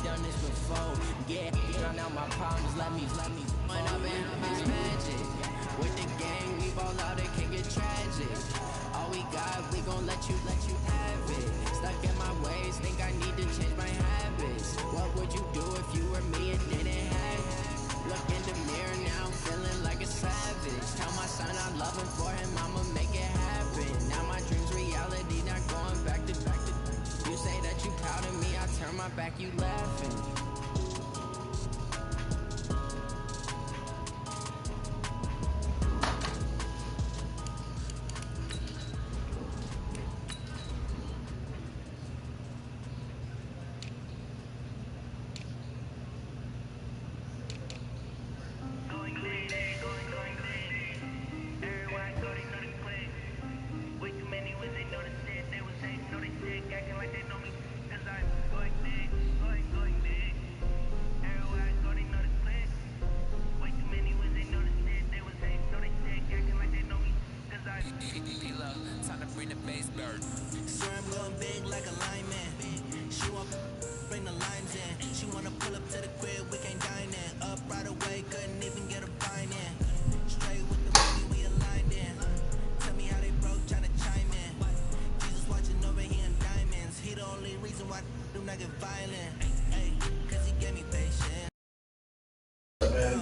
done this before. Yeah, drown out my problems, let me run up and have his magic. With the gang, we ball out, it can get tragic. All we got, we gon' let you have it. Stuck in my ways, think I need to change my habits. What would you do if you were me and didn't have it? Look in the mirror now, I'm feeling like a savage. Tell my son I love him, for him I'ma make it happen. Now my dreams reality, not going back to. You say that you proud of me, I turn my back, you laughing.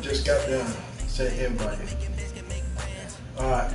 Just got done. Say invite. Alright.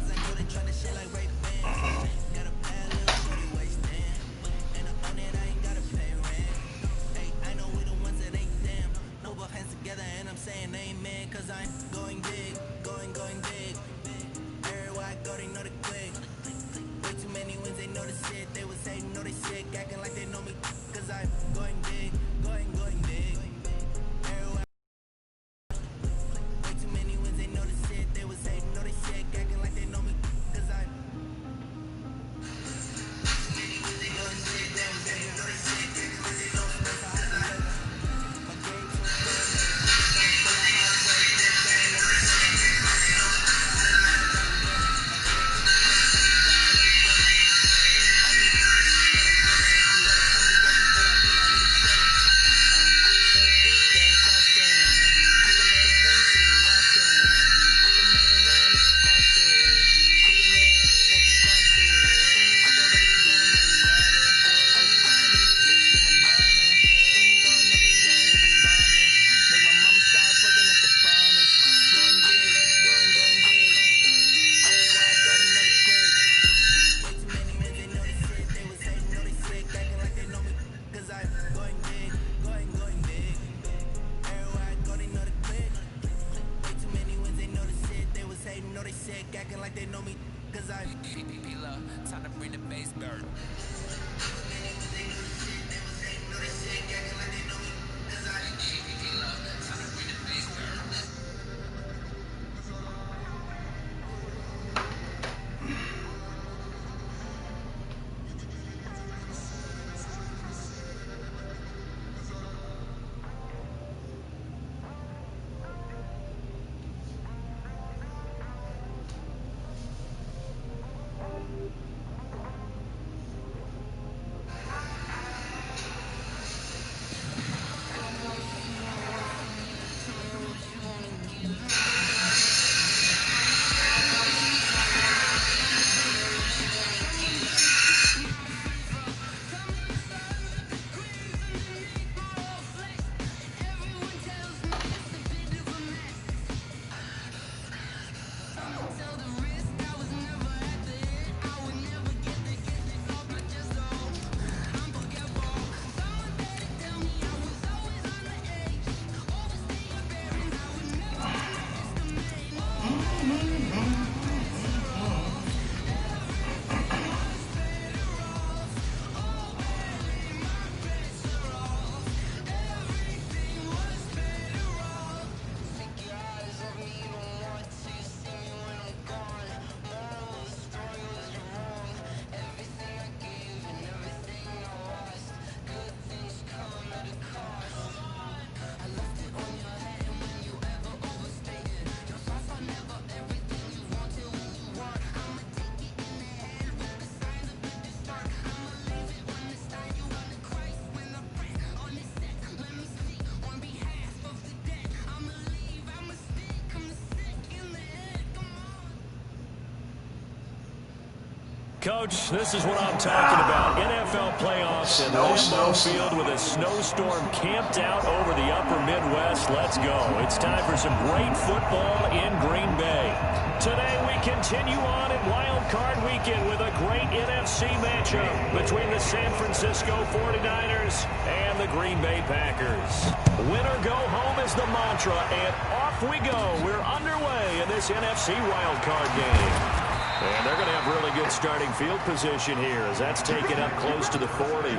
Coach, this is what I'm talking about. NFL playoffs in Lambeau Field with a snowstorm camped out over the upper Midwest. Let's go. It's time for some great football in Green Bay. Today we continue on in Wild Card Weekend with a great NFC matchup between the San Francisco 49ers and the Green Bay Packers. Win or go home is the mantra, and off we go. We're underway in this NFC Wild Card game. And they're going to have really good starting field position here as that's taken up close to the 40.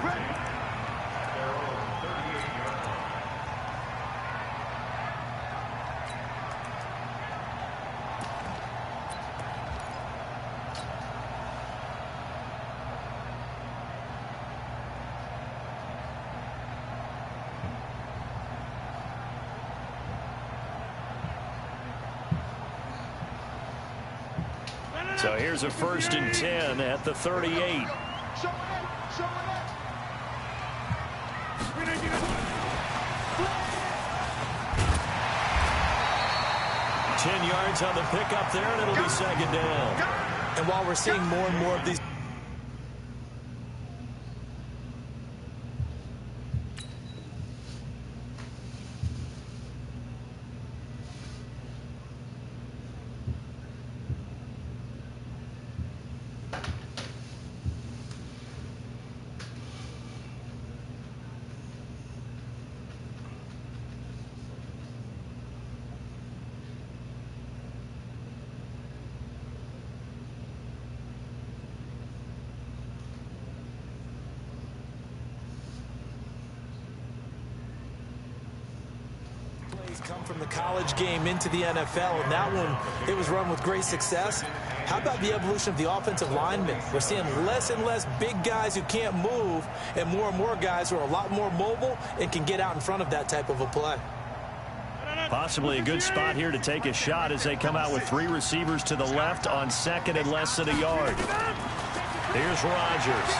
So here's a 1st and 10 at the 38. 10 yards on the pickup there, and it'll be 2nd down. And while we're seeing more and more of these come from the college game into the NFL, and that one, it was run with great success. How about the evolution of the offensive linemen? We're seeing less and less big guys who can't move and more guys who are a lot more mobile and can get out in front of that type of a play. Possibly a good spot here to take a shot as they come out with 3 receivers to the left on 2nd and less than a yard. Here's Rodgers.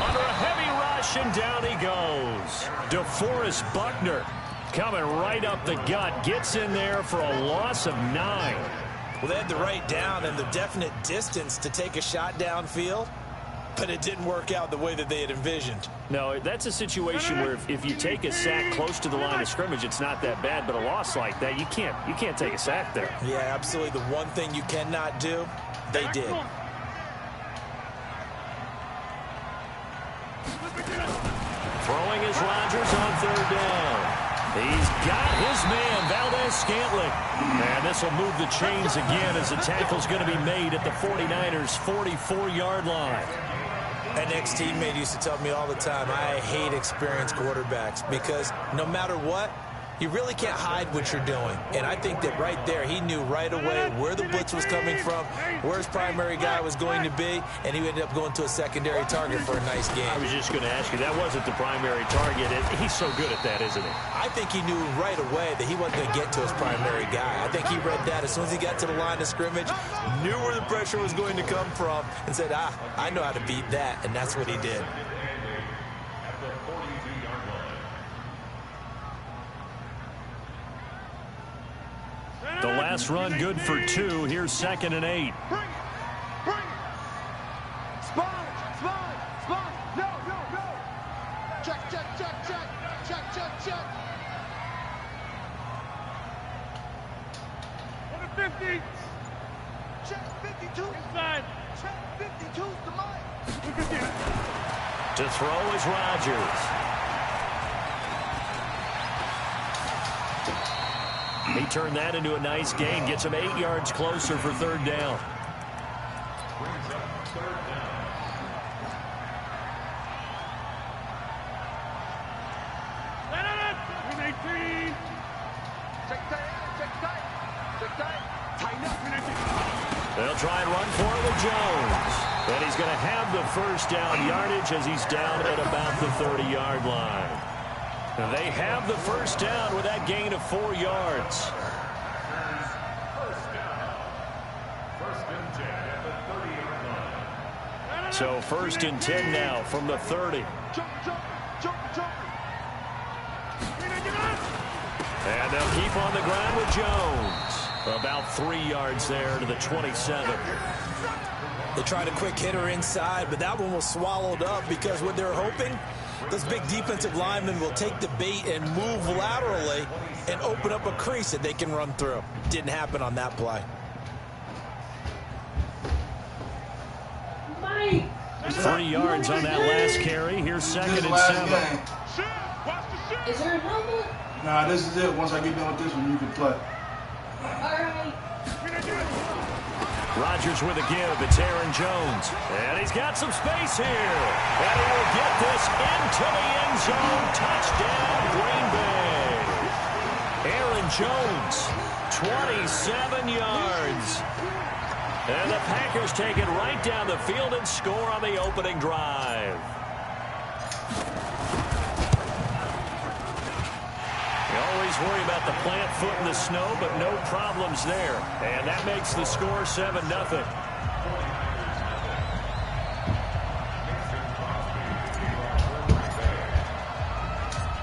Under a heavy rush, and down he goes. DeForest Buckner coming right up the gut, gets in there for a loss of 9. Well, they had the right down and the definite distance to take a shot downfield, but it didn't work out the way that they had envisioned. No, that's a situation where if you take a sack close to the line of scrimmage, it's not that bad, but a loss like that, you can't take a sack there. Yeah, absolutely. The one thing you cannot do, they did. Throwing is Rodgers on 3rd down. He's got his man, Valdez-Scantling. And this will move the chains again as the tackle's going to be made at the 49ers' 44-yard line. An ex-teammate used to tell me all the time, I hate experienced quarterbacks because no matter what, you really can't hide what you're doing. And I think that right there, he knew right away where the blitz was coming from, where his primary guy was going to be, and he ended up going to a secondary target for a nice game. I was just going to ask you, that wasn't the primary target. He's so good at that, isn't he? I think he knew right away that he wasn't going to get to his primary guy. I think he read that as soon as he got to the line of scrimmage, knew where the pressure was going to come from, and said, I know how to beat that, and that's what he did. The last run good for 2. Here's 2nd and 8. Bring it. Spot. No. Check. 150. Check 52. Inside. Check 52's the line. To throw is Rodgers. He turned that into a nice gain. Gets him 8 yards closer for 3rd down. They'll try and run for it with Jones. And he's going to have the 1st down yardage as he's down at about the 30-yard line. They have the 1st down with that gain of 4 yards. So 1st and 10 now from the 30. And they'll keep on the ground with Jones. About 3 yards there to the 27. They tried a quick hitter inside, but that one was swallowed up because what they're hoping, those big defensive linemen will take the bait and move laterally and open up a crease that they can run through. Didn't happen on that play. 3 yards on that last carry. Here's 2nd and 7. Is there a helmet? Nah, this is it. Once I get done with this one, you can play. Alright. Rodgers with a give. It's Aaron Jones. And he's got some space here. And he will get this into the end zone. Touchdown, Green Bay. Aaron Jones, 27 yards. And the Packers take it right down the field and score on the opening drive. You always worry about the plant foot in the snow, but no problems there. And that makes the score 7-0.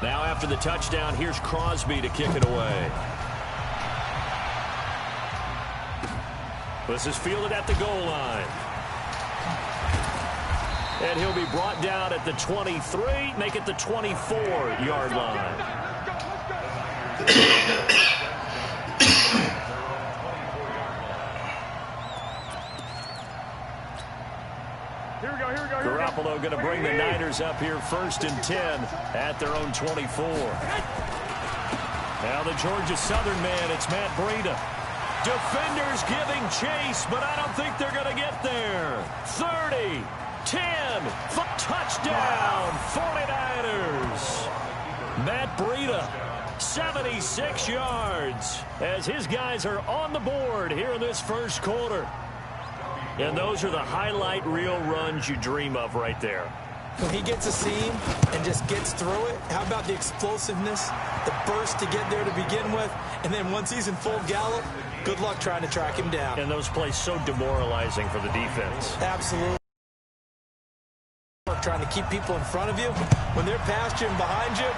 Now after the touchdown, here's Crosby to kick it away. This is fielded at the goal line. And he'll be brought down at the 23, make it the 24-yard line. Here we go. Garoppolo going to bring the Niners up here 1st and 10 at their own 24. Now the Georgia Southern man, it's Matt Breida. Defenders giving chase, but I don't think they're going to get there. 30, 10, touchdown, 49ers. Matt Breida, 76 yards, as his guys are on the board here in this first quarter. And those are the highlight reel runs you dream of right there. When he gets a seam and just gets through it, how about the explosiveness, the burst to get there to begin with, and then once he's in full gallop, good luck trying to track him down. And those plays so demoralizing for the defense. Absolutely. Trying to keep people in front of you. When they're past you and behind you,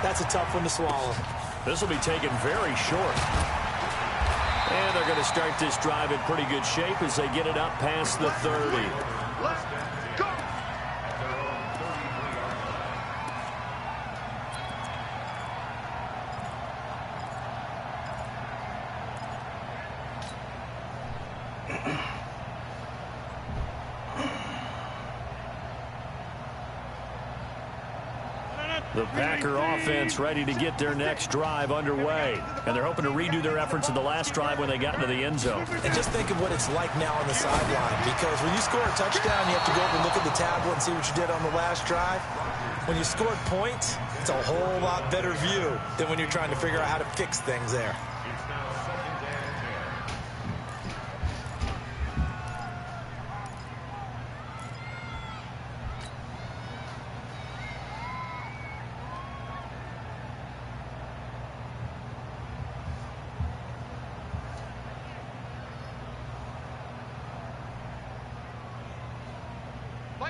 that's a tough one to swallow. This will be taken very short. And they're going to start this drive in pretty good shape as they get it up past the 30. Let's go. The Packer offense ready to get their next drive underway. And they're hoping to redo their efforts in the last drive when they got into the end zone. And just think of what it's like now on the sideline, because when you score a touchdown, you have to go over and look at the tablet and see what you did on the last drive. When you scored points, it's a whole lot better view than when you're trying to figure out how to fix things there.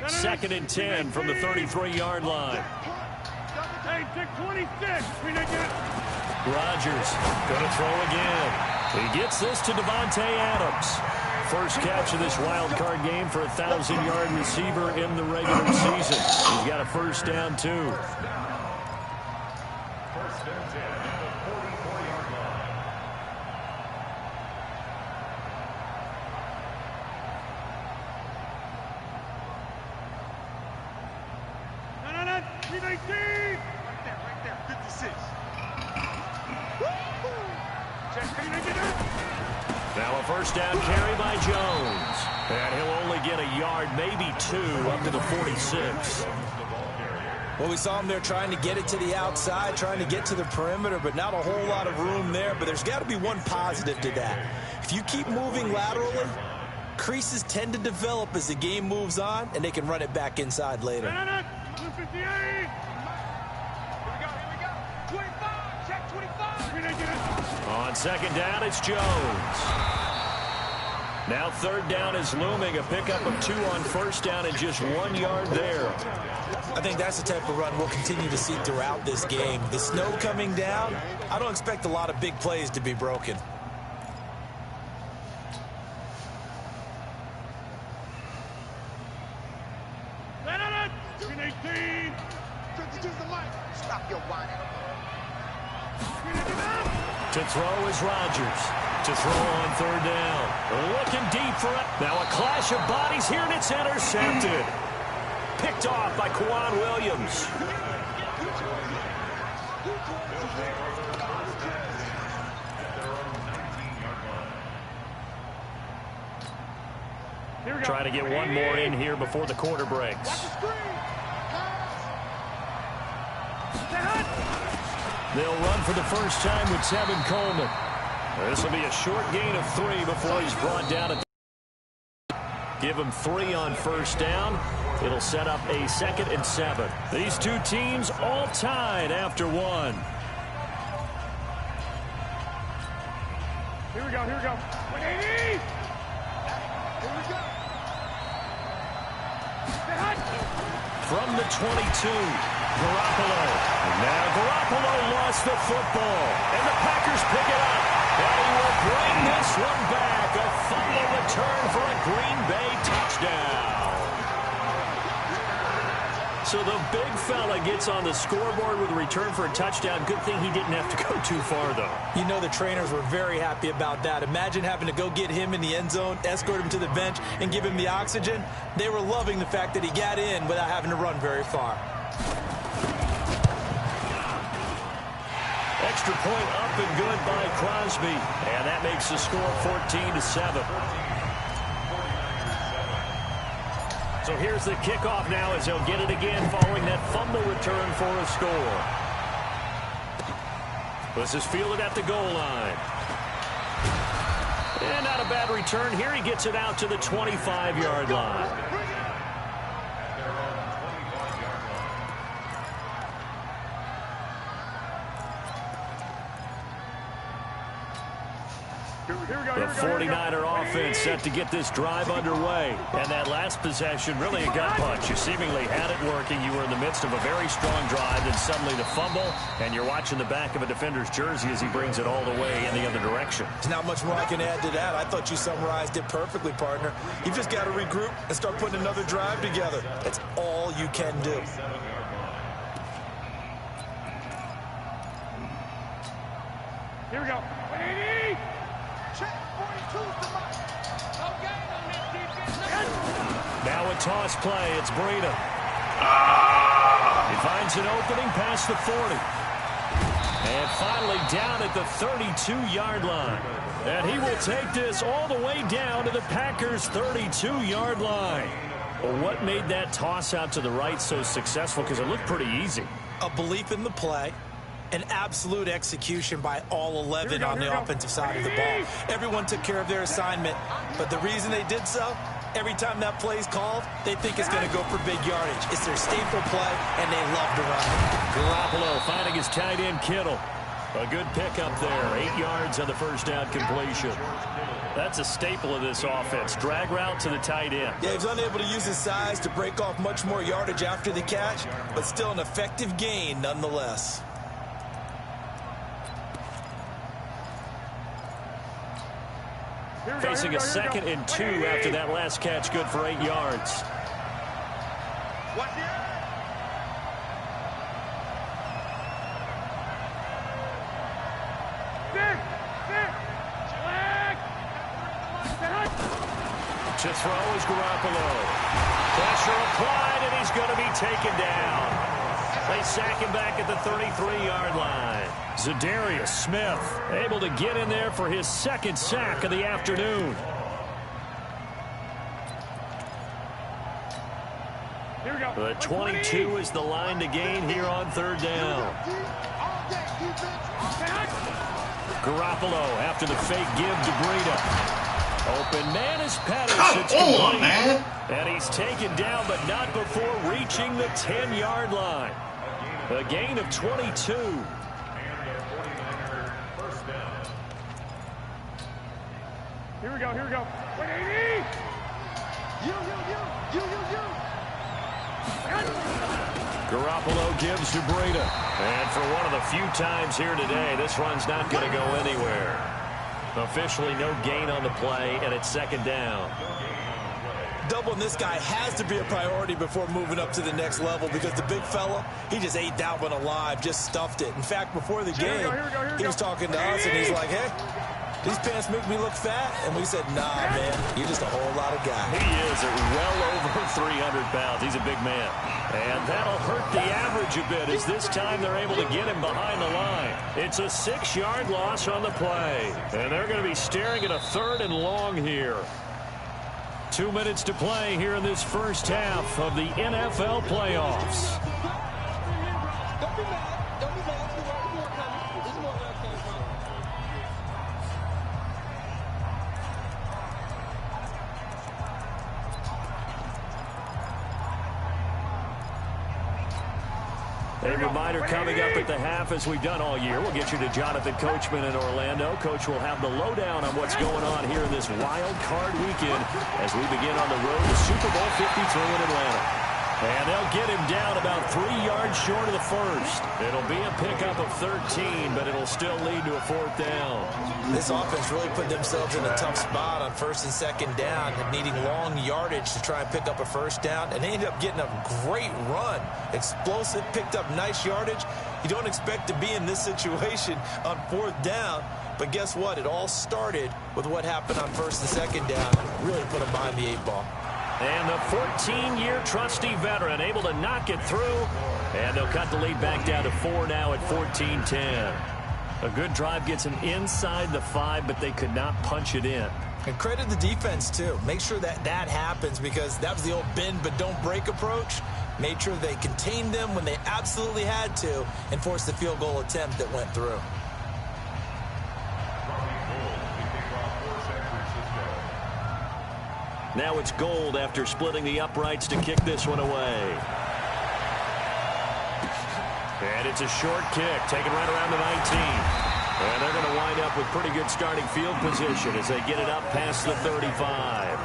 Second and 10 from the 33-yard line. Hey, 26. Rodgers going to throw again. He gets this to Devontae Adams. First catch of this wild card game for a 1,000-yard receiver in the regular season. He's got a first down, too. Now a first down carry by Jones. And he'll only get a yard, maybe 2, up to the 46. Well, we saw him there trying to get it to the outside, trying to get to the perimeter, but not a whole lot of room there. But there's got to be one positive to that. If you keep moving laterally, creases tend to develop as the game moves on, and they can run it back inside later. 258. Here we go. 25. Check 25. On second down, it's Jones. Now third down is looming. A pickup of 2 on first down and just 1 yard there. I think that's the type of run we'll continue to see throughout this game. The snow coming down, I don't expect a lot of big plays to be broken. To throw is Rodgers. To throw on third down. Looking deep for it. Now a clash of bodies here, and it's intercepted. Picked off by Quan Williams. Try to get one more in here before the quarter breaks. They'll run for the first time with Tevin Coleman. This will be a short gain of 3 before he's brought down at the... Give him 3 on first down. It'll set up a 2nd and 7. These two teams all tied after 1. Here we go, here we go. 180! Here we go. From the 22, Garoppolo. And now Garoppolo lost the football. And the Packers pick it up. And he will bring this one back. A fumble return for a Green Bay touchdown. So the big fella gets on the scoreboard with a return for a touchdown. Good thing he didn't have to go too far, though. You know the trainers were very happy about that. Imagine having to go get him in the end zone, escort him to the bench, and give him the oxygen. They were loving the fact that he got in without having to run very far. Extra point up and good by Crosby. And that makes the score 14-7. So here's the kickoff now as he'll get it again following that fumble return for a score. This is fielded at the goal line. And not a bad return here. He gets it out to the 25-yard line. The 49er offense set to get this drive underway. And that last possession, really a gut punch. You seemingly had it working. You were in the midst of a very strong drive, then suddenly the fumble, and you're watching the back of a defender's jersey as he brings it all the way in the other direction. There's not much more I can add to that. I thought you summarized it perfectly, partner. You've just got to regroup and start putting another drive together. That's all you can do. Here we go. 180! Check 42 Now a toss play. It's Breida. He finds an opening past the 40. And finally down at the 32-yard line. And he will take this all the way down to the Packers' 32-yard line. Well, what made that toss out to the right so successful? Because it looked pretty easy. A belief in the play. An absolute execution by all 11 on the offensive side of the ball. Everyone took care of their assignment, but the reason they did so, every time that play is called, they think it's going to go for big yardage. It's their staple play, and they love to run it. Garoppolo finding his tight end Kittle. A good pickup there, 8 yards on the first down completion. That's a staple of this offense. Drag route to the tight end. Yeah, he was unable to use his size to break off much more yardage after the catch, but still an effective gain nonetheless. Facing a 2nd and 2 after that last catch, good for 8 yards. To throw is Garoppolo. Pressure applied, and he's going to be taken down. They sack him back at the 33-yard line. Zadarius Smith able to get in there for his 2nd sack of the afternoon. Here we go. The 22 is the line to gain here on 3rd down. Garoppolo after the fake give to Breida. Open man is Pettis. It's complete. Man. And he's taken down, but not before reaching the 10-yard line. A gain of 22. Here we go, here we go. 180! Garoppolo gives to Breida. And for one of the few times here today, this run's not going to go anywhere. Officially no gain on the play, and it's 2nd down. doubling this guy has to be a priority before moving up to the next level, because the big fella, he just ate that one alive, just stuffed it. In fact, before the game, he was talking to us, and he's like, hey, these pants make me look fat. And we said, nah, man, you're just a whole lot of guy. He is at well over 300 pounds. He's a big man. And that'll hurt the average a bit, as this time they're able to get him behind the line. It's a 6-yard loss on the play. And they're going to be staring at a 3rd and long here. 2 minutes to play here in this first half of the NFL playoffs. Don't be mad. Don't be mad. This is where I'm coming. This is where I came from. A reminder coming up at the half, as we've done all year. We'll get you to Jonathan Coachman in Orlando. Coach will have the lowdown on what's going on here in this wild card weekend as we begin on the road to Super Bowl 53 in Atlanta. And they'll get him down about 3 yards short of the first. It'll be a pickup of 13, but it'll still lead to a 4th down. This offense really put themselves in a tough spot on 1st and 2nd down, needing long yardage to try and pick up a 1st down, and they ended up getting a great run. Explosive, picked up nice yardage. You don't expect to be in this situation on 4th down, but guess what? It all started with what happened on 1st and 2nd down. Really put them behind the 8 ball. And the 14-year trusty veteran able to knock it through. And they'll cut the lead back down to 4 now at 14-10. A good drive gets them inside the 5, but they could not punch it in. And credit the defense, too. Make sure that happens, because that was the old bend but don't break approach. Made sure they contained them when they absolutely had to and forced the field goal attempt that went through. Now it's Gold after splitting the uprights to kick this one away. And it's a short kick, taken right around the 19. And they're going to wind up with pretty good starting field position as they get it up past the 35.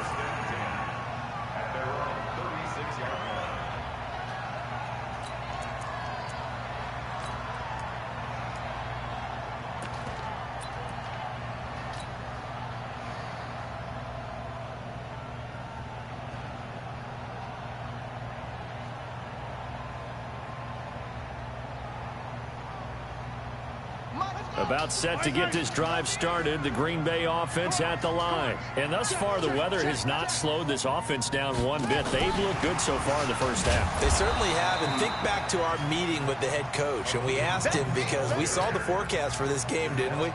About set to get this drive started, the Green Bay offense at the line. And thus far, the weather has not slowed this offense down one bit. They've looked good so far in the first half. They certainly have. And think back to our meeting with the head coach. And we asked him, because we saw the forecast for this game, didn't we?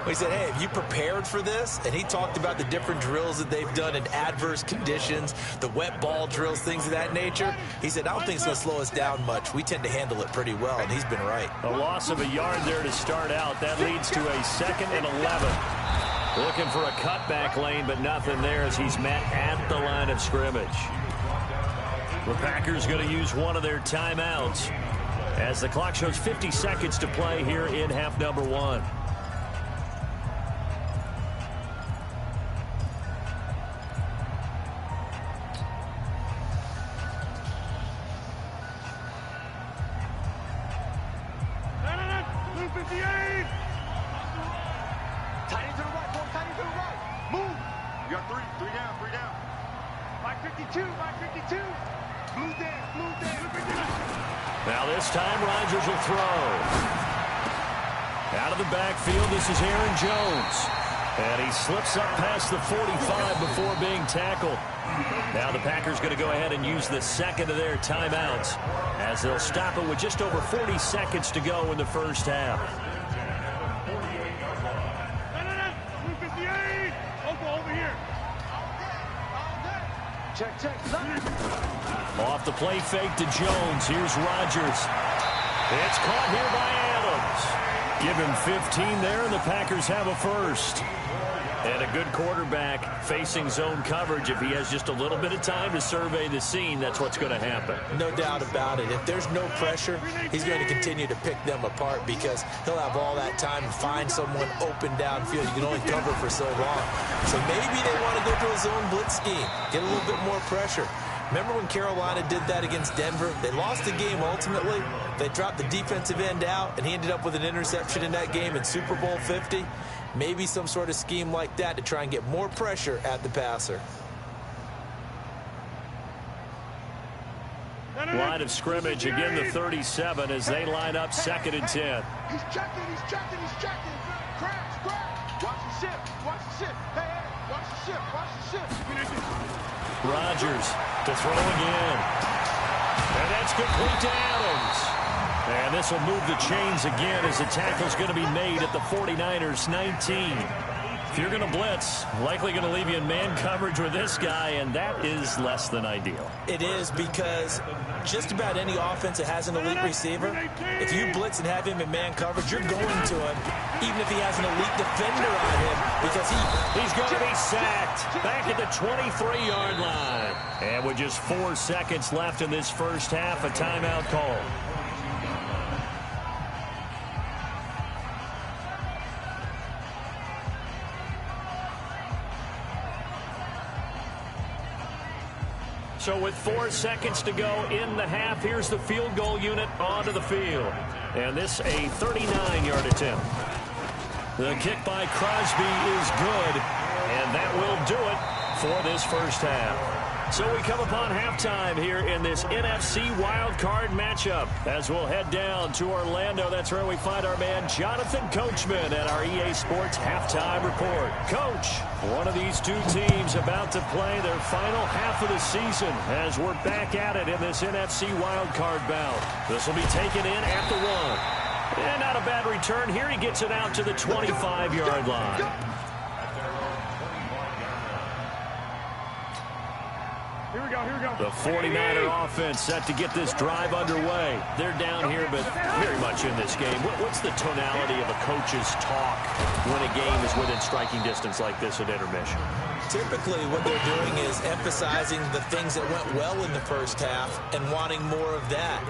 We said, hey, have you prepared for this? And he talked about the different drills that they've done in adverse conditions, the wet ball drills, things of that nature. He said, I don't think it's going to slow us down much. We tend to handle it pretty well, and he's been right. A loss of a yard there to start out. That leads to a 2nd and 11. Looking for a cutback lane, but nothing there as he's met at the line of scrimmage. The Packers going to use one of their timeouts as the clock shows 50 seconds to play here in half number 1. Now this time Rodgers will throw. Out of the backfield, this is Aaron Jones. And he slips up past the 45 before being tackled. Now the Packers going to go ahead and use the 2nd of their timeouts as they'll stop it with just over 40 seconds to go in the first half. Over here. Check. Off the play fake to Jones. Here's Rodgers. It's caught here by Adams. Give him 15 there, and the Packers have a first. And a good quarterback facing zone coverage. If he has just a little bit of time to survey the scene, that's what's going to happen. No doubt about it. If there's no pressure, he's going to continue to pick them apart, because he'll have all that time to find someone open downfield. You can only cover for so long. So maybe they want to go to a zone blitz scheme, get a little bit more pressure. Remember when Carolina did that against Denver? They lost the game ultimately. They dropped the defensive end out, and he ended up with an interception in that game in Super Bowl 50. Maybe some sort of scheme like that to try and get more pressure at the passer. line of scrimmage. Again, the 37 as they line up 2nd and 10. He's checking. Cracks. Watch the ship. Hey, watch the ship. Rodgers to throw again. And that's complete to Adams. And this will move the chains again as the tackle's going to be made at the 49ers 19. If you're going to blitz, likely going to leave you in man coverage with this guy, and that is less than ideal. It is, because just about any offense that has an elite receiver, if you blitz and have him in man coverage, you're going to him, even if he has an elite defender on him, because he's going to be sacked back at the 23-yard line. And with just 4 seconds left in this first half, a timeout call. So with 4 seconds to go in the half, here's the field goal unit onto the field. And this a 39-yard attempt. The kick by Crosby is good, and that will do it for this first half. So we come upon halftime here in this NFC wildcard matchup as we'll head down to Orlando. That's where we find our man Jonathan Coachman at our EA Sports Halftime Report. Coach, one of these two teams about to play their final half of the season as we're back at it in this NFC wildcard bout. This will be taken in at the 1. And not a bad return. Here he gets it out to the 25-yard line. Here we go. The 49er offense set to get this drive underway. They're down here, but very much in this game. What's the tonality of a coach's talk when a game is within striking distance like this at intermission? Typically, what they're doing is emphasizing the things that went well in the first half and wanting more of that.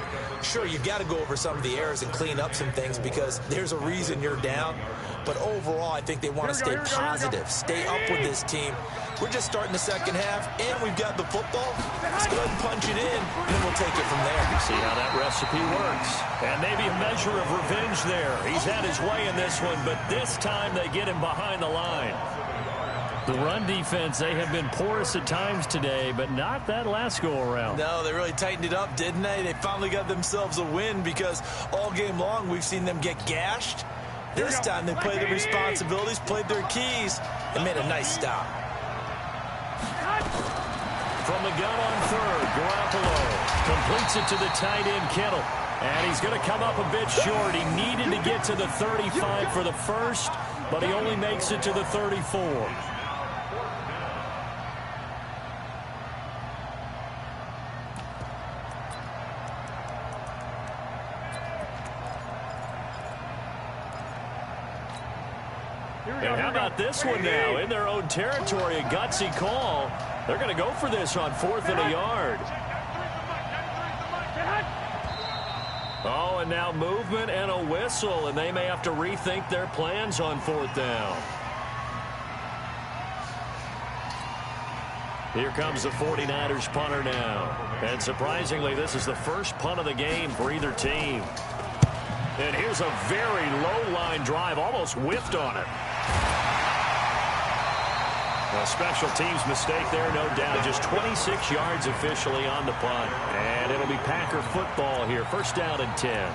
Sure, you've got to go over some of the errors and clean up some things because there's a reason you're down. But overall, I think they want to stay positive, stay up with this team. We're just starting the second half, and we've got the football. Let's go ahead and punch it in, and then we'll take it from there. See how that recipe works. And maybe a measure of revenge there. He's had his way in this one, but this time they get him behind the line. The run defense, they have been porous at times today, but not that last go-around. No, they really tightened it up, didn't they? They finally got themselves a win because all game long we've seen them get gashed. This time they played their responsibilities, played their keys, and made a nice stop. From the gun on third, Garoppolo completes it to the tight end, Kittle. And he's going to come up a bit short. He needed to get to the 35 for the first, but he only makes it to the 34. And how about this one now? In their own territory, a gutsy call. They're going to go for this on 4th and a yard. Oh, and now movement and a whistle, and they may have to rethink their plans on 4th down. Here comes the 49ers punter now. And surprisingly, this is the first punt of the game for either team. And here's a very low-line drive, almost whiffed on it. A special teams mistake there, no doubt. Just 26 yards officially on the punt. And it'll be Packer football here. First down and 10.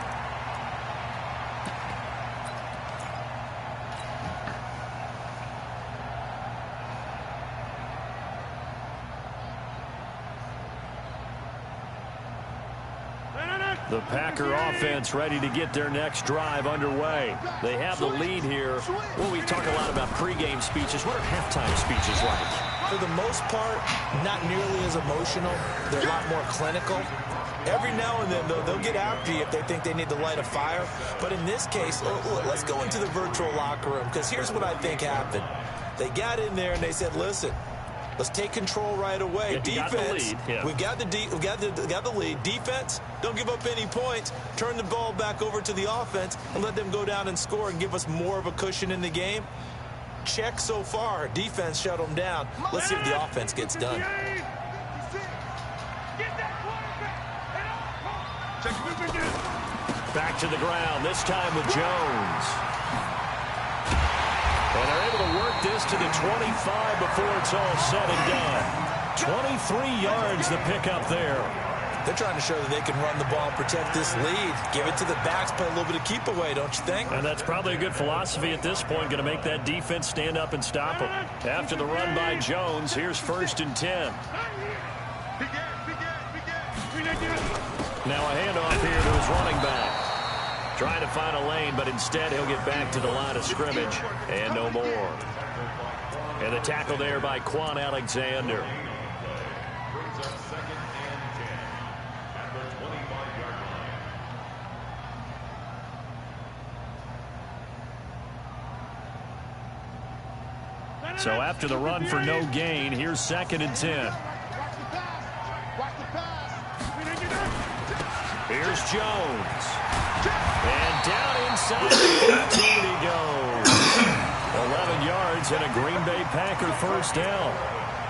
The Packer offense ready to get their next drive underway. They have the lead here. Well, we talk a lot about pregame speeches. What are halftime speeches like? For the most part, not nearly as emotional. They're a lot more clinical. Every now and then, though, they'll get after you if they think they need to light a fire. But in this case, let's go into the virtual locker room, because here's what I think happened. They got in there and they said, listen, let's take control right away. Defense, we've got the lead. Defense, don't give up any points. Turn the ball back over to the offense and let them go down and score and give us more of a cushion in the game. Check so far. Defense shut them down. Let's see if the offense gets done. Back to the ground, this time with Jones. And they're able to work this to the 25 before it's all said and done. 23 yards the pickup there. They're trying to show that they can run the ball and protect this lead. Give it to the backs, play a little bit of keep away, don't you think? And that's probably a good philosophy at this point, going to make that defense stand up and stop them. After the run by Jones, here's 1st and 10. Now a handoff here to his running back. Trying to find a lane, but instead he'll get back to the line of scrimmage. And no more. And the tackle there by Quan Alexander. So after the run for no gain, here's 2nd and 10. Here's Jones. And down inside the 15 he goes. 11 yards and a Green Bay Packer first down.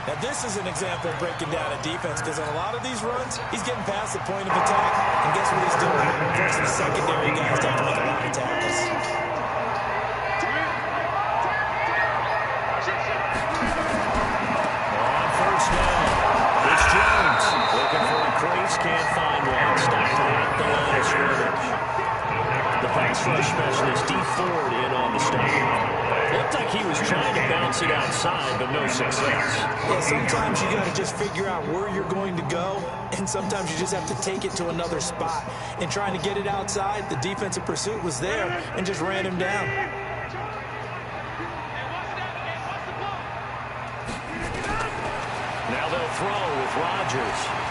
Now this is an example of breaking down a defense, because on a lot of these runs, he's getting past the point of attack. And guess what he's doing? Forcing the secondary guys to have to make a lot of tackles. Can't find one. Stopped at the line of scrimmage. The pass rush specialist, D. Ford, in on the stop. Looked like he was trying to bounce it outside, but no success. Yeah, sometimes you got to just figure out where you're going to go, and sometimes you just have to take it to another spot. And trying to get it outside, the defensive pursuit was there and just ran him down. Now they'll throw with Rodgers.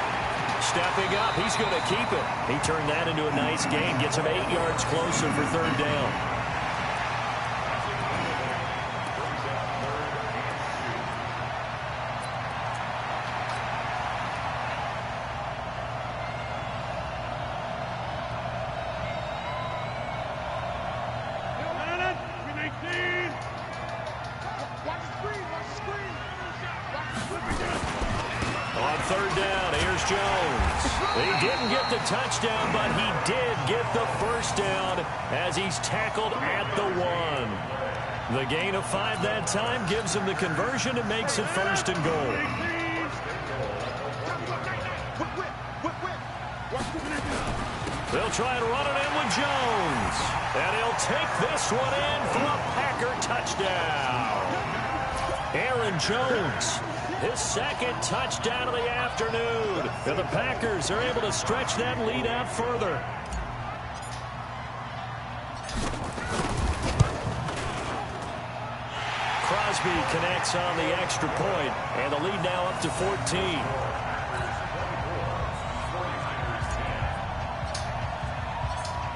Stepping up, he's going to keep it. He turned that into a nice gain. Gets him 8 yards closer for 3rd down. On 3rd down, here's Jones. He didn't get the touchdown, but he did get the first down as he's tackled at the 1. The gain of 5 that time gives him the conversion and makes it 1st and goal. They'll try and run it in with Jones. And he'll take this one in for a Packer touchdown. Aaron Jones, his 2nd touchdown of the afternoon. And the Packers are able to stretch that lead out further. Crosby connects on the extra point, and the lead now up to 14.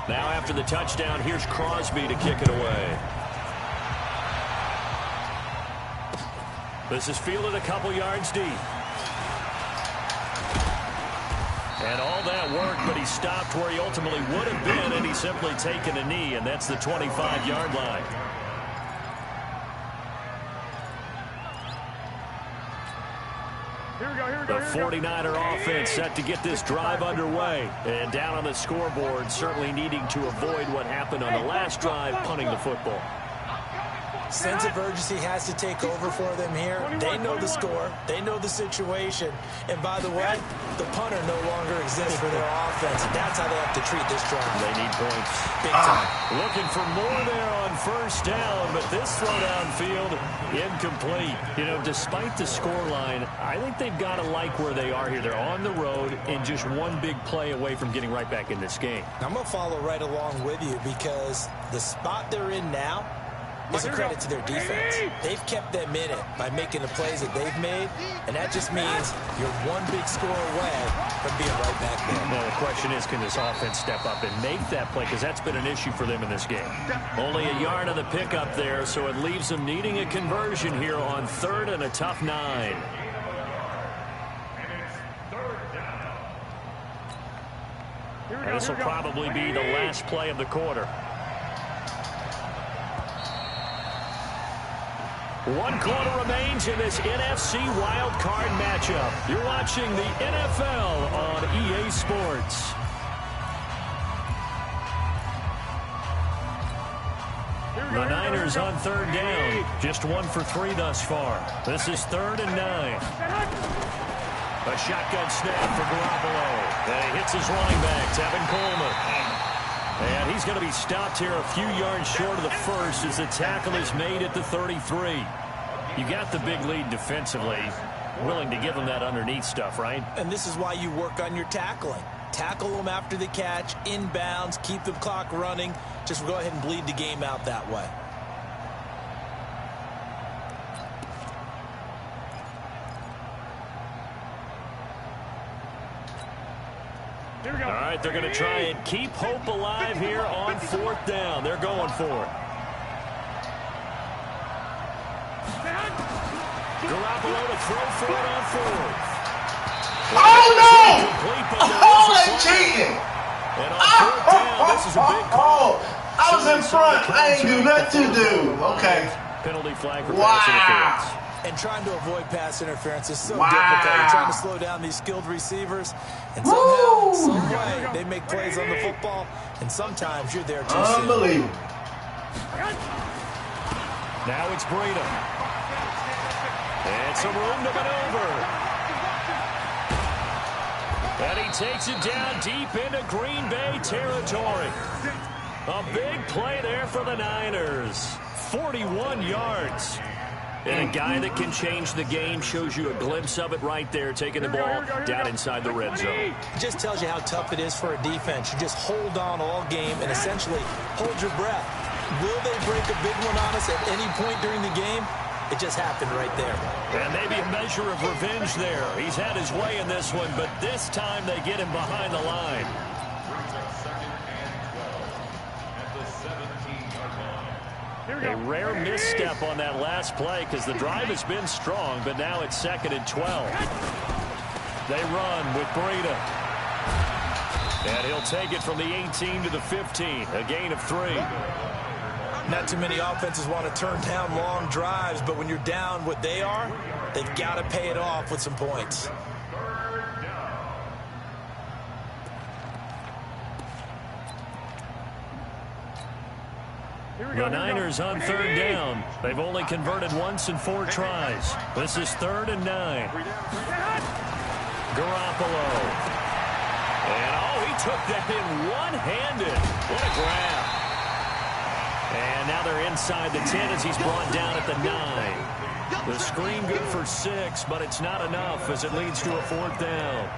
Now after the touchdown, here's Crosby to kick it away. This is fielded a couple yards deep. And all that work, but he stopped where he ultimately would have been, and he's simply taken a knee, and that's the 25-yard line. The 49er offense set to get this drive underway. And down on the scoreboard, certainly needing to avoid what happened on the last drive, punting the football. Sense of urgency has to take over for them here. They know the score. They know the situation. And by the way, the punter no longer exists for their offense. That's how they have to treat this drive. They need points. Big time. Looking for more there on 1st down, but this throw downfield incomplete. You know, despite the scoreline, I think they've got to like where they are here. They're on the road and just one big play away from getting right back in this game. I'm going to follow right along with you, because the spot they're in now is a credit to their defense. They've kept them in it by making the plays that they've made, and that just means you're one big score away from being right back there. Now, the question is, can this offense step up and make that play? Because that's been an issue for them in this game. Only a yard of the pickup there, so it leaves them needing a conversion here on 3rd and a tough 9. And this will probably be the last play of the quarter. 1 quarter remains in this NFC Wild Card matchup. You're watching the NFL on EA Sports. The Niners on 3rd down. Just 1 for 3 thus far. This is 3rd and 9. A shotgun snap for Garoppolo. And he hits his running back, Tevin Coleman. And he's going to be stopped here a few yards short of the first as the tackle is made at the 33. You got the big lead defensively. Willing to give them that underneath stuff, right? And this is why you work on your tackling. Tackle them after the catch, inbounds, keep the clock running. Just go ahead and bleed the game out that way. All right, they're going to try and keep hope alive here on 4th down. They're going for it. Garoppolo to throw for it on 4th. Oh, no! Oh, that's cheating! And on 4th down, this is a big call. I was in front. I ain't do nothing to do. Okay. Penalty flag for pass interference. And trying to avoid pass interference is so difficult. You're trying to slow down these skilled receivers. And somehow, some way, they make plays on the football. And sometimes you're there too soon. Unbelievable. Now it's Breida. And some room to maneuver. And he takes it down deep into Green Bay territory. A big play there for the Niners. 41 yards. And a guy that can change the game shows you a glimpse of it right there, taking the ball down inside the red zone. It just tells you how tough it is for a defense. You just hold on all game and essentially hold your breath. Will they break a big one on us at any point during the game? It just happened right there. And maybe a measure of revenge there. He's had his way in this one, but this time they get him behind the line. A rare misstep on that last play because the drive has been strong, but now it's 2nd and 12. They run with Breida. And he'll take it from the 18 to the 15, a gain of 3. Not too many offenses want to turn down long drives, but when you're down what they are, they've got to pay it off with some points. The Niners on 3rd down. They've only converted once in 4 tries. This is 3rd and 9. Garoppolo. And, he took that in one-handed. What a grab. And now they're inside the 10 as he's brought down at the 9. The screen good for 6, but it's not enough as it leads to a 4th down.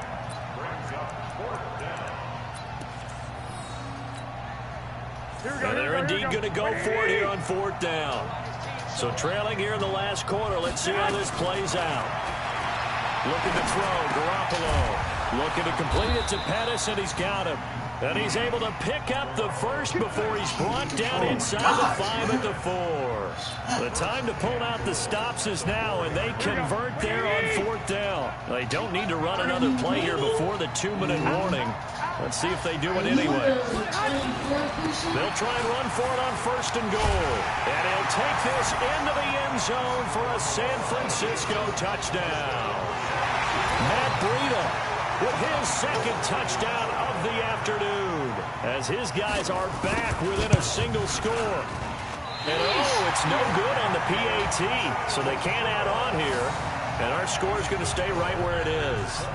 And they're indeed going to go for it here on 4th down. So trailing here in the last quarter. Let's see how this plays out. Looking to throw, Garoppolo. Looking to complete it to Pettis, and he's got him. And he's able to pick up the first before he's brought down inside the 5 at the 4. The time to pull out the stops is now, and they convert there on 4th down. They don't need to run another play here before the 2-minute warning. Let's see if they do it anyway. They'll try and run for it on 1st and goal. And he'll take this into the end zone for a San Francisco touchdown. Matt Breida with his 2nd touchdown of the afternoon as his guys are back within a single score. And it's no good on the PAT, so they can't add on here. And our score is going to stay right where it is.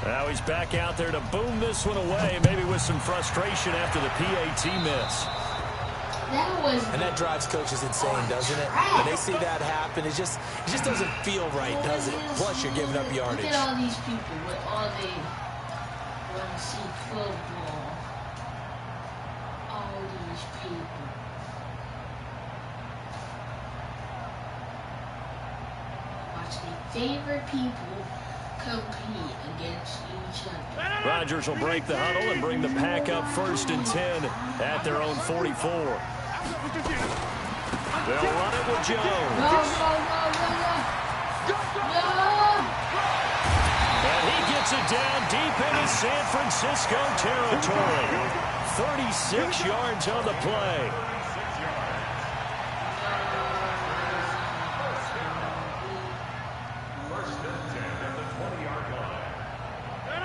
Now he's back out there to boom this one away, maybe with some frustration after the PAT miss. And that drives coaches insane, doesn't it? When they see that happen, it just doesn't feel right, does it? Plus, you're giving up yardage. Look at all these people with all they want to see football. All these people. Watch their favorite people compete against each other. Rodgers will break the huddle and bring the pack up 1st and 10 at their own 44. They'll run it with Jones. And he gets it down deep into San Francisco territory. 36 yards on the play.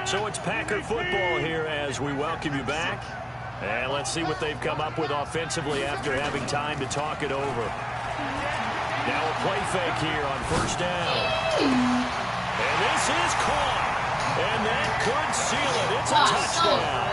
So it's Packer football here as we welcome you back. And let's see what they've come up with offensively after having time to talk it over. Now a play fake here on first down. And this is caught. And that could seal it. It's a touchdown.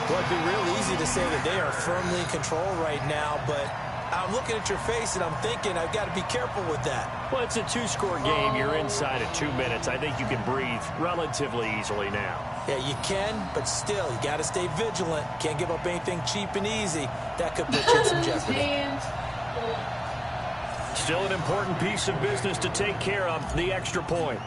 Well, it'd be real easy to say that they are firmly in control right now, but I'm looking at your face and I'm thinking I've got to be careful with that. Well, it's a two-score game. You're inside of 2 minutes. I think you can breathe relatively easily now. Yeah, you can, but still, you got to stay vigilant. Can't give up anything cheap and easy. That could put you in some jeopardy. Still an important piece of business to take care of, the extra point.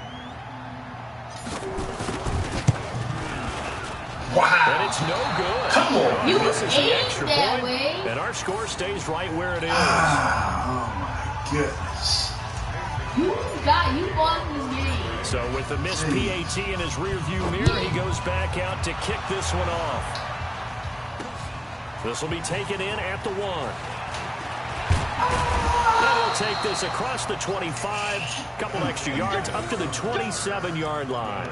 Wow. And it's no good. Come on. You This is the aimed extra that point, way. and our score stays right where it is. Oh, my goodness. You won this game. So with the missed PAT in his rearview mirror, he goes back out to kick this one off. This will be taken in at the 1. And he'll take this across the 25, couple extra yards up to the 27-yard line.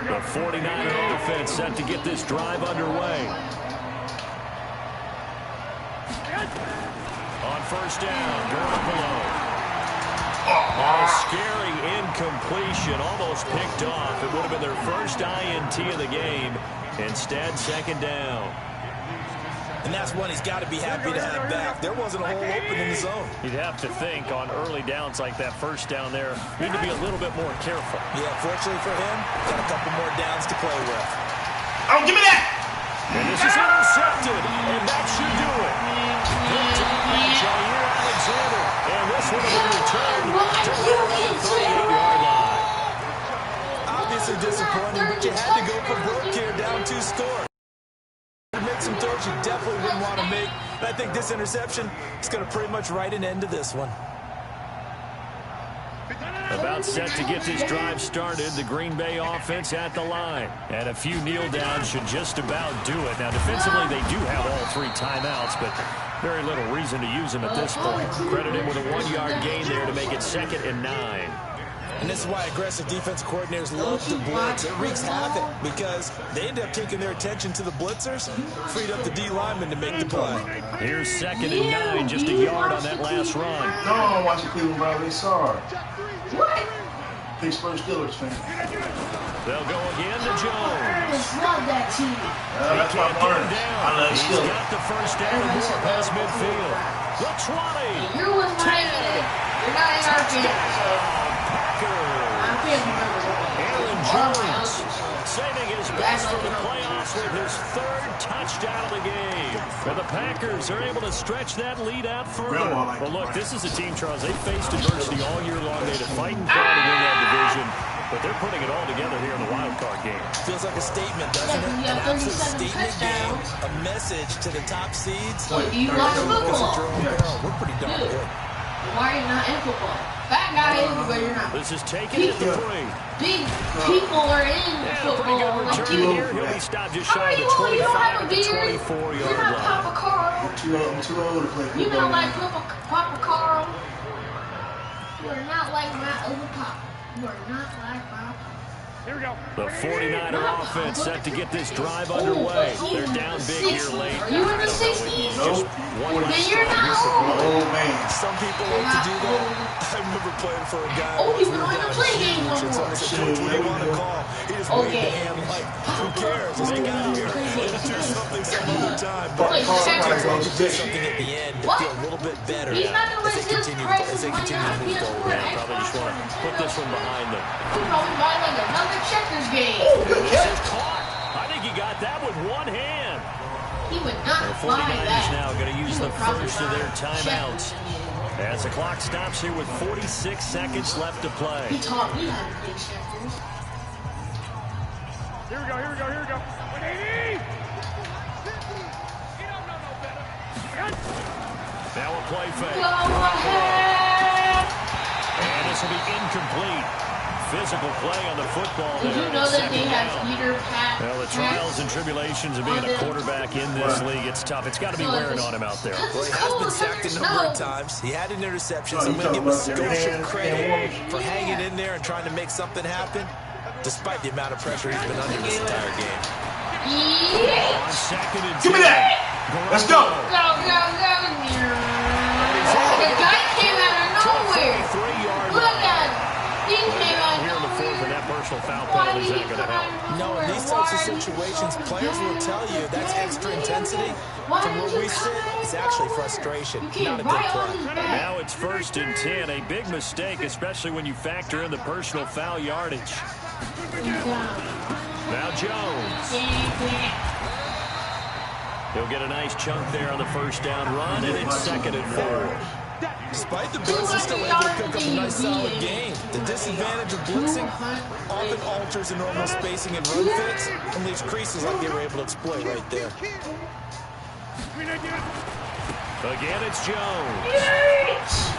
The 49er offense set to get this drive underway. On first down, Garoppolo. A scary incompletion, almost picked off. It would have been their first INT of the game. Instead, second down. And that's one he's got to be happy to have back. There wasn't a hole open in the zone. You'd have to think on early downs like that first down there, need to be a little bit more careful. Yeah, fortunately for him, got a couple more downs to play with. Oh, give me that! And this is intercepted, and that should do it. Picked up by Jair Alexander, and this one will be returned to the 38-yard line. Obviously disappointing, but you had to go for broke here, down 2 scores. Make some throws you definitely wouldn't want to make. And I think this interception is going to pretty much write an end to this one. About set to get this drive started, the Green Bay offense at the line. And a few kneel downs should just about do it. Now, defensively, they do have all 3 timeouts, but very little reason to use them at this point. Credit him with a 1-yard gain there to make it 2nd and 9. And this is why aggressive defensive coordinators love to blitz. It wreaks havoc because they end up taking their attention to the blitzers, freed up the D lineman to make the play. Here's 2nd and 9, just a yard on that last run. No, I'm watching Cleveland Browns. Sorry. What? Pittsburgh Steelers fan. They'll go again to Jones. I just love that team. That's my partner. I love He's Steelers. got the first down and more past midfield. The 20. You're with my fan. You're not in our fan. I'm fan member. Aaron Jones saving his best for the playoffs with his 3rd touchdown of the game. And the Packers are able to stretch that lead out further. Well, look, this is a team, Charles, they faced adversity all year long. They had to fight and claw to win that division. But they're putting it all together here in the wild card game. Feels like a statement, doesn't it? An absolute statement game, a message to the top seeds. Wait, do you watch football? We're pretty darn good. Why are you not in football? Fat guy is, but you're not. This is taken at the 3. Big people are in Pretty football. good Like return you. here. He'll be stopped just How shy are of the you old? You don't have 25 a to beard. 24-yard You're not line. Papa Carl. I'm too old to play You're football. not like Papa Carl. You are not like my other pop. You are not like my pop. Here we go. The 49er offense set to get this drive underway. They're down big here late. Are you in the 60s? Nope. Then you're not old. Old man. Some people like to do that. I remember playing for a guy. Oh, once you we were don't down even play in games no Houston. more. I said, Coach, what do you want to call? He just waved the hand like, who cares? Let's get out of here. Let's do something some other time. But Wait, Carl check probably it. goes to do 60. something at the end to What? feel a little bit better He's not gonna as let they his continue prices to money on move PS4 forward. and Probably just want to put this one behind them. He's probably buying like another checkers game. This is caught. I think he got that with one hand. He would not The buy 49ers that. now going to use He the would probably first of buy their timeouts. checkers. As the clock stops here with 46 seconds left to He play. taught me how to play checkers. Here we go, here we go, here we go. 180! You don't know no better. Now a play fake. Go ahead. And this will be incomplete. physical play on the football. Did you know that they have heater pads? Well, the trials and tribulations of being a quarterback in this league, it's tough. It's got to be wearing on him out there. Well, he has been sacked a number of times. He had an interception, so I'm going to give him a scotia credit for hanging in there and trying to make something happen, despite the amount of pressure he's been under this entire game. On second and 10. Give me that. Let's go. Go. The guy came out of nowhere. 3-yard Look line. at him. He came out Here in of the fourth, and nowhere. that personal foul Why penalty is did not he going to come out help. of No, in nowhere? these types of Why did situations, you players will come tell you that's out extra of intensity. Why From did where you we come sit, out it's of actually nowhere? frustration, You came not a good right on play. his back. Now it's 1st and 10, a big mistake, especially when you factor in the personal foul yardage. Now Jones. He'll get a nice chunk there on the first down run, and it's 2nd and 4. Despite the blitz, he's still able to pick up a nice solid gain. The disadvantage of blitzing often alters the normal spacing and run fits and leaves creases like they were able to exploit right there. Again, it's Jones.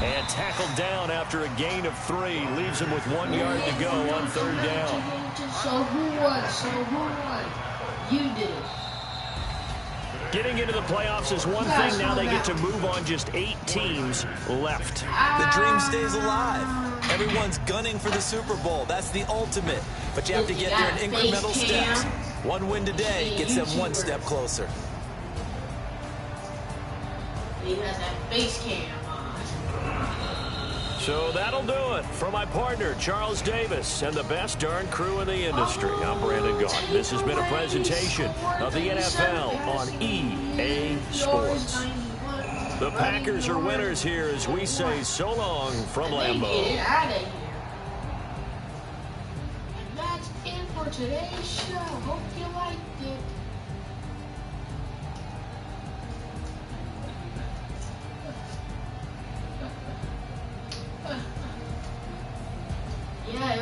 And tackled down after a gain of 3. Leaves him with 1 yard to go on 3rd down. So who won? You did it. Getting into the playoffs is one thing. Now they get to move on. Just 8 teams left. The dream stays alive. Everyone's gunning for the Super Bowl. That's the ultimate. But you have to get there in incremental steps. One win today gets them 1 step closer. He has that face cam on. So that'll do it. For my partner, Charles Davis, and the best darn crew in the industry, I'm Brandon Gault. This has been a presentation of the NFL on EA Sports. The Packers are winners here as we say so long from Lambeau. Get out of here. And that's it for today's show. Hope you liked it. Yeah.